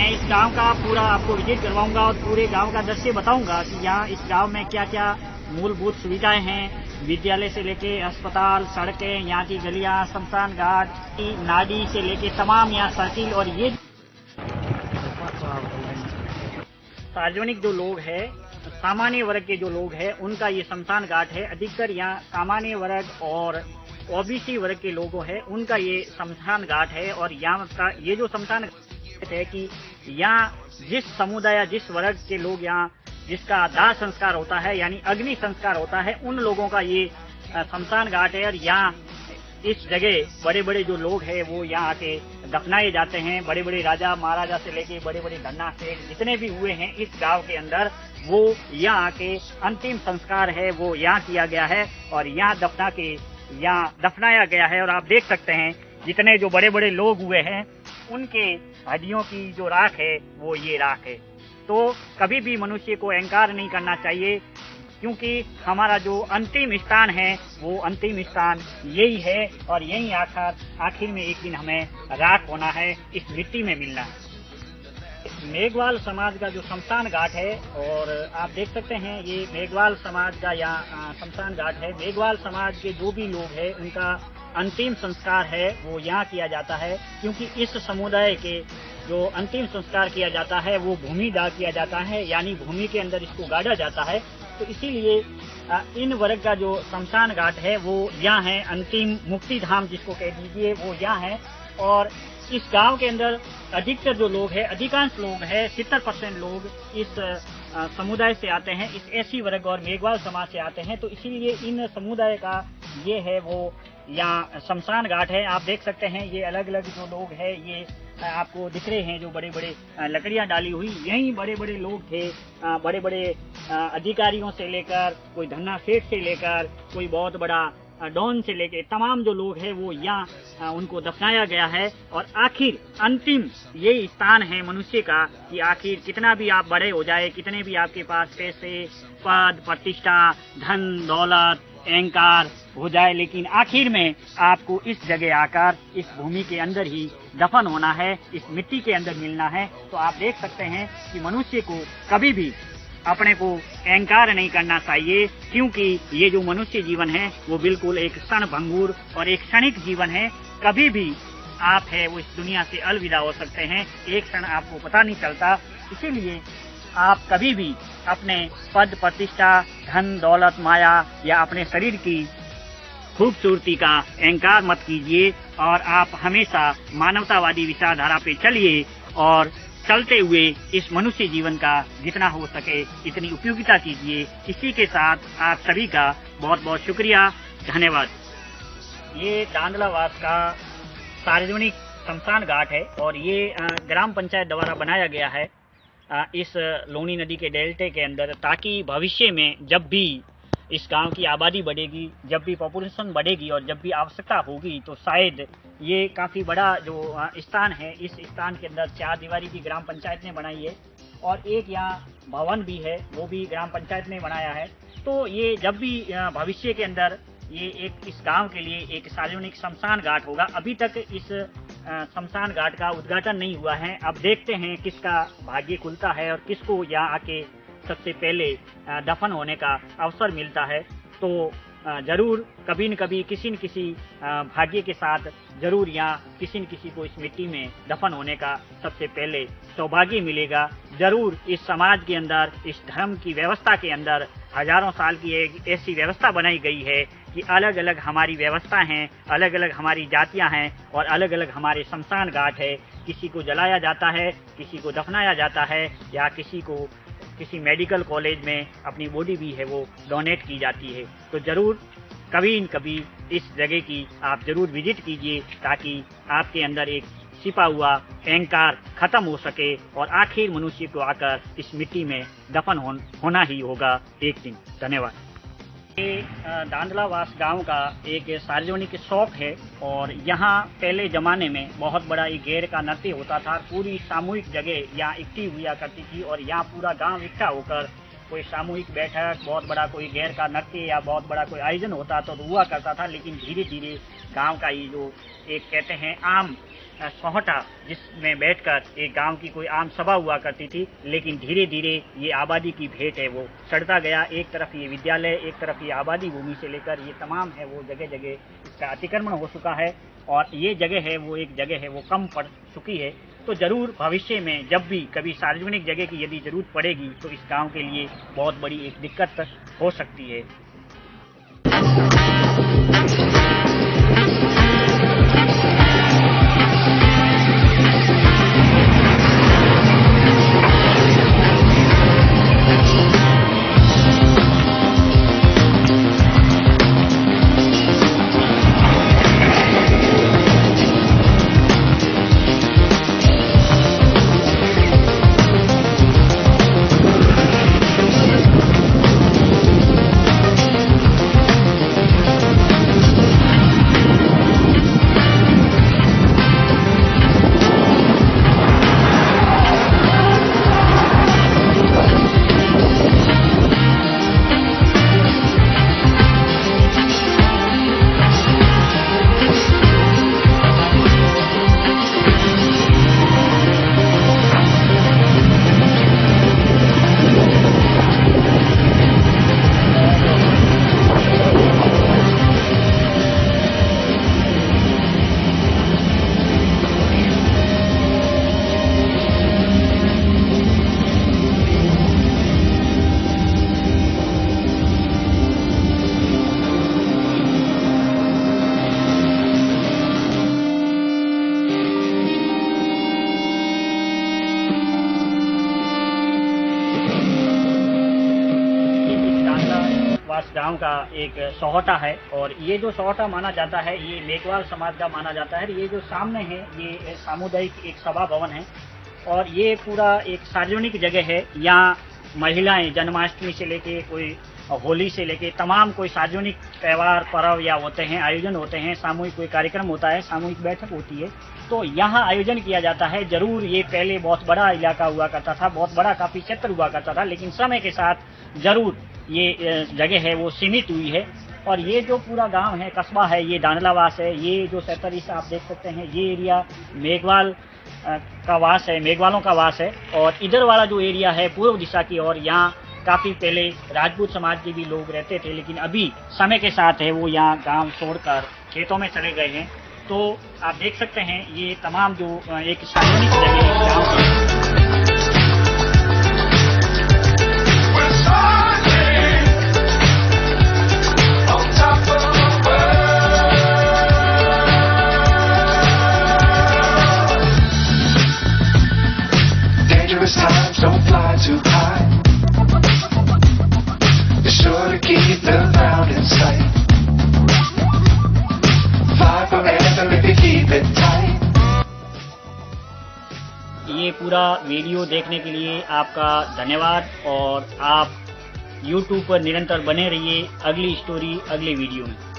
मैं इस गांव का पूरा आपको विजिट करवाऊंगा और पूरे गांव का दृश्य बताऊंगा कि यहाँ इस गांव में क्या क्या मूलभूत सुविधाएं हैं। विद्यालय से लेके अस्पताल, सड़कें, यहाँ की गलियां, शमशान घाट, नाली से लेके तमाम यहाँ सर्किल। और ये सार्वजनिक जो लोग हैं, सामान्य वर्ग के जो लोग हैं, उनका ये शमशान घाट है। अधिकतर यहाँ सामान्य वर्ग और ओबीसी वर्ग के लोगों है, उनका ये शमशान घाट है। और यहाँ का ये जो शमशान घाट है कि यहाँ जिस समुदाय, जिस वर्ग के लोग यहाँ जिसका दाह संस्कार होता है यानी अग्नि संस्कार होता है, उन लोगों का ये शमशान घाट है। और यहाँ इस जगह बड़े बड़े जो लोग हैं वो यहाँ आके दफनाए जाते हैं। बड़े बड़े राजा महाराजा से लेके बड़े बड़े धन्ना सेठ जितने भी हुए हैं इस गांव के अंदर, वो यहाँ आके अंतिम संस्कार है वो यहाँ किया गया है और यहाँ दफनाया गया है। और आप देख सकते हैं जितने जो बड़े बड़े लोग हुए हैं उनके हड्डियों की जो राख है वो ये राख है। तो कभी भी मनुष्य को अहंकार नहीं करना चाहिए, क्योंकि हमारा जो अंतिम स्थान है वो अंतिम स्थान यही है और यही आखिर में एक दिन हमें राख होना है, इस मिट्टी में मिलना है। मेघवाल समाज का जो शमशान घाट है, और आप देख सकते हैं ये मेघवाल समाज का यहाँ शमशान घाट है। मेघवाल समाज के जो भी लोग हैं उनका अंतिम संस्कार है वो यहाँ किया जाता है, क्योंकि इस समुदाय के जो अंतिम संस्कार किया जाता है वो भूमि दाह किया जाता है, यानी भूमि के अंदर इसको गाड़ा जाता है। तो इसीलिए इन वर्ग का जो शमशान घाट है वो यहाँ है। अंतिम मुक्ति धाम जिसको कह दीजिए वो यहाँ है। और इस गांव के अंदर अधिकतर जो लोग हैं, अधिकांश लोग हैं, 70% लोग इस समुदाय से आते हैं, इस एसी वर्ग और मेघवाल समाज से आते हैं। तो इसीलिए इन समुदाय का ये है वो यहाँ शमशान घाट है। आप देख सकते हैं ये अलग अलग जो लोग हैं ये आपको दिख रहे हैं, जो बड़े बड़े लकड़ियां डाली हुई, यही बड़े बड़े लोग थे। बड़े बड़े अधिकारियों से लेकर कोई धन्ना सेठ से लेकर कोई बहुत बड़ा डॉन से लेकर तमाम जो लोग हैं वो यहाँ उनको दफनाया गया है। और आखिर अंतिम ये स्थान है मनुष्य का कि आखिर कितना भी आप बड़े हो जाए, कितने भी आपके पास पैसे, पद, प्रतिष्ठा, धन दौलत, अहंकार हो जाए, लेकिन आखिर में आपको इस जगह आकर इस भूमि के अंदर ही दफन होना है, इस मिट्टी के अंदर मिलना है। तो आप देख सकते हैं कि मनुष्य को कभी भी अपने को अहंकार नहीं करना चाहिए, क्योंकि ये जो मनुष्य जीवन है वो बिल्कुल एक क्षणभंगुर और एक क्षणिक जीवन है। कभी भी आप है वो इस दुनिया से अलविदा हो सकते हैं, एक क्षण आपको पता नहीं चलता। इसीलिए आप कभी भी अपने पद प्रतिष्ठा, धन दौलत, माया या अपने शरीर की खूबसूरती का अहंकार मत कीजिए और आप हमेशा मानवतावादी विचारधारा पे चलिए और चलते हुए इस मनुष्य जीवन का जितना हो सके इतनी उपयोगिता कीजिए। इसी के साथ आप सभी का बहुत बहुत शुक्रिया, धन्यवाद। ये दांदलावास का सार्वजनिक शमशान घाट है और ये ग्राम पंचायत द्वारा बनाया गया है इस लोनी नदी के डेल्टे के अंदर, ताकि भविष्य में जब भी इस गांव की आबादी बढ़ेगी, जब भी पॉपुलेशन बढ़ेगी और जब भी आवश्यकता होगी, तो शायद ये काफ़ी बड़ा जो स्थान है, इस स्थान के अंदर 4 दीवारी भी ग्राम पंचायत ने बनाई है और एक यहाँ भवन भी है, वो भी ग्राम पंचायत ने बनाया है। तो ये जब भी भविष्य के अंदर ये एक इस गांव के लिए एक सार्वजनिक शमशान घाट होगा। अभी तक इस शमशान घाट का उद्घाटन नहीं हुआ है। अब देखते हैं किसका भाग्य खुलता है और किसको यहाँ आके सबसे पहले दफन होने का अवसर मिलता है। तो जरूर कभी न कभी किसी न किसी भाग्य के साथ जरूर यहाँ किसी न किसी को इस मिट्टी में दफन होने का सबसे पहले सौभाग्य मिलेगा। जरूर इस समाज के अंदर, इस धर्म की व्यवस्था के अंदर हजारों साल की एक ऐसी व्यवस्था बनाई गई है कि अलग अलग हमारी व्यवस्था हैं, अलग अलग हमारी जातियां हैं और अलग अलग हमारे शमशान घाट है। किसी को जलाया जाता है, किसी को दफनाया जाता है या किसी को किसी मेडिकल कॉलेज में अपनी बॉडी भी है वो डोनेट की जाती है। तो जरूर कभी न कभी इस जगह की आप जरूर विजिट कीजिए, ताकि आपके अंदर एक छिपा हुआ अहंकार खत्म हो सके और आखिर मनुष्य को आकर इस मिट्टी में दफन होना ही होगा एक दिन। धन्यवाद। ये दांदलावास गांव का एक सार्वजनिक शौक है और यहाँ पहले जमाने में बहुत बड़ा एक गैर का नृत्य होता था। पूरी सामूहिक जगह यहाँ इकट्ठी हुआ करती थी और यहाँ पूरा गांव इकट्ठा होकर कोई सामूहिक बैठक, बहुत बड़ा कोई गैर का नृत्य या बहुत बड़ा कोई आयोजन होता तो हुआ करता था। लेकिन धीरे धीरे गांव का ये जो एक कहते हैं आम सोहटा जिसमें बैठकर एक गांव की कोई आम सभा हुआ करती थी, लेकिन धीरे धीरे ये आबादी की भेंट है वो सड़ता गया। एक तरफ ये विद्यालय, एक तरफ ये आबादी भूमि से लेकर ये तमाम है वो जगह जगह इसका अतिक्रमण हो चुका है और ये जगह है वो एक जगह है वो कम पड़ चुकी है। तो जरूर भविष्य में जब भी कभी सार्वजनिक जगह की यदि जरूरत पड़ेगी तो इस गांव के लिए बहुत बड़ी एक दिक्कत हो सकती है। गांव का एक सोहटा है और ये जो सोहटा माना जाता है ये मेघवाल समाज का माना जाता है। ये जो सामने है ये सामुदायिक एक सभा भवन है और ये पूरा एक सार्वजनिक जगह है। यहाँ महिलाएं जन्माष्टमी से लेके कोई होली से लेके तमाम कोई सार्वजनिक त्योहार पर्व या होते हैं, आयोजन होते हैं, सामूहिक कोई कार्यक्रम होता है, सामूहिक बैठक होती है तो यहाँ आयोजन किया जाता है। जरूर ये पहले बहुत बड़ा इलाका हुआ करता था, बहुत बड़ा काफी क्षेत्र हुआ करता था, लेकिन समय के साथ जरूर ये जगह है वो सीमित हुई है। और ये जो पूरा गांव है, कस्बा है, ये दांडलावास है। ये जो सेक्टर इस आप देख सकते हैं ये एरिया मेघवाल का वास है, मेघवालों का वास है। और इधर वाला जो एरिया है पूर्व दिशा की ओर, यहाँ काफी पहले राजपूत समाज के भी लोग रहते थे, लेकिन अभी समय के साथ है वो यहाँ गांव छोड़कर खेतों में चले गए हैं। तो आप देख सकते हैं ये तमाम जो एक सार्वजनिक जगह गाँव है। Times don't fly too high. Be sure to keep the ground in sight. Fly forever if you keep it tight. ये पूरा वीडियो देखने के लिए आपका धन्यवाद और आप YouTube पर निरंतर बने रहिए। अगली स्टोरी अगले वीडियो में।